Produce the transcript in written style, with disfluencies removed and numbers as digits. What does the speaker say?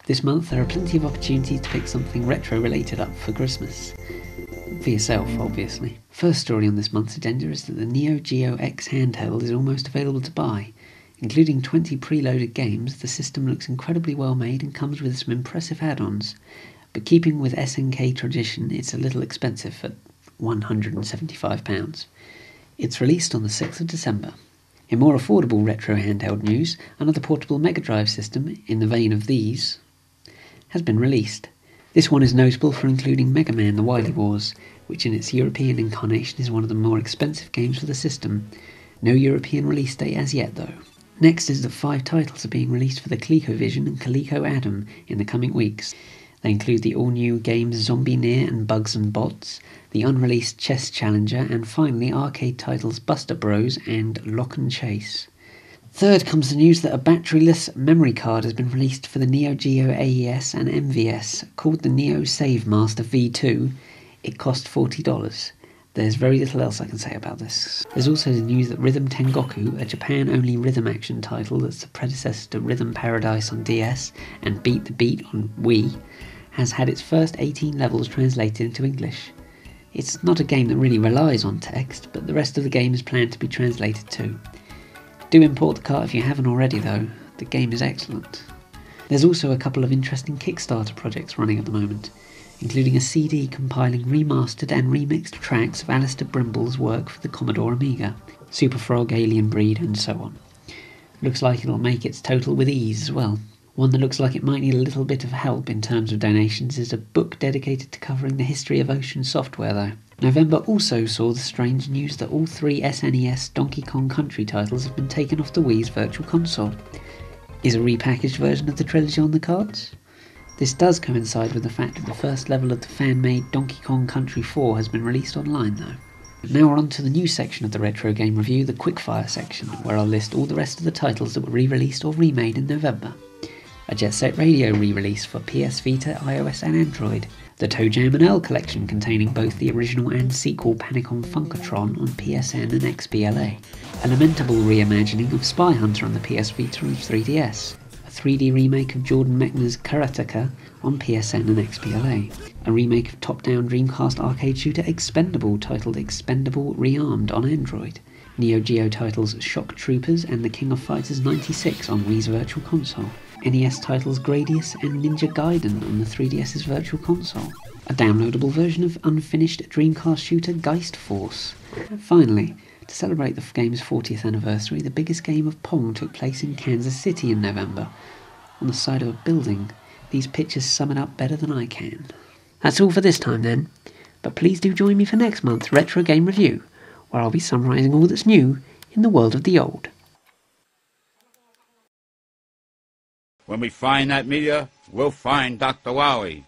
This month there are plenty of opportunities to pick something retro related up for Christmas. For yourself, obviously. First story on this month's agenda is that the Neo Geo X handheld is almost available to buy. Including 20 preloaded games, the system looks incredibly well made and comes with some impressive add-ons. But keeping with SNK tradition, it's a little expensive at £175. It's released on the 6th of December. In more affordable retro handheld news, another portable Mega Drive system, in the vein of these, has been released. This one is notable for including Mega Man: The Wily Wars, which in its European incarnation is one of the more expensive games for the system. No European release date as yet though. Next is that 5 titles are being released for the ColecoVision and Coleco Adam in the coming weeks. They include the all-new games Zombie Near and Bugs and Bots, the unreleased Chess Challenger, and finally arcade titles Buster Bros and Lock and Chase. Third comes the news that a batteryless memory card has been released for the Neo Geo AES and MVS, called the NeoSaveMasta V2. It cost $40. There's very little else I can say about this. There's also the news that Rhythm Tengoku, a Japan-only rhythm action title that's the predecessor to Rhythm Paradise on DS and Beat the Beat on Wii, has had its first 18 levels translated into English. It's not a game that really relies on text, but the rest of the game is planned to be translated too. Do import the cart if you haven't already though, the game is excellent. There's also a couple of interesting Kickstarter projects running at the moment, including a CD compiling remastered and remixed tracks of Alistair Brimble's work for the Commodore Amiga, Super Frog, Alien Breed and so on. Looks like it'll make its total with ease as well. One that looks like it might need a little bit of help in terms of donations is a book dedicated to covering the history of ocean software though. November also saw the strange news that all 3 SNES Donkey Kong Country titles have been taken off the Wii's Virtual Console. Is a repackaged version of the trilogy on the cards? This does coincide with the fact that the first level of the fan-made Donkey Kong Country 4 has been released online though. Now we're on to the new section of the Retro Game Review, the Quickfire section, where I'll list all the rest of the titles that were re-released or remade in November. A Jet Set Radio re-release for PS Vita, iOS and Android. The Toe Jam & Earl collection containing both the original and sequel Panic on Funkatron on PSN and XBLA. A lamentable reimagining of Spy Hunter on the PS Vita and 3DS. A 3D remake of Jordan Mechner's Karateka on PSN and XBLA. A remake of top-down Dreamcast arcade shooter Expendable titled Expendable Rearmed on Android. Neo Geo titles Shock Troopers and The King of Fighters 96 on Wii's Virtual Console. NES titles Gradius and Ninja Gaiden on the 3DS's Virtual Console. A downloadable version of unfinished Dreamcast shooter Geist Force. And finally, to celebrate the game's 40th anniversary, the biggest game of Pong took place in Kansas City in November, on the side of a building. These pictures sum it up better than I can. That's all for this time then, but please do join me for next month's Retro Game Review, where I'll be summarising all that's new in the world of the old. When we find that meteor, we'll find Dr. Wily.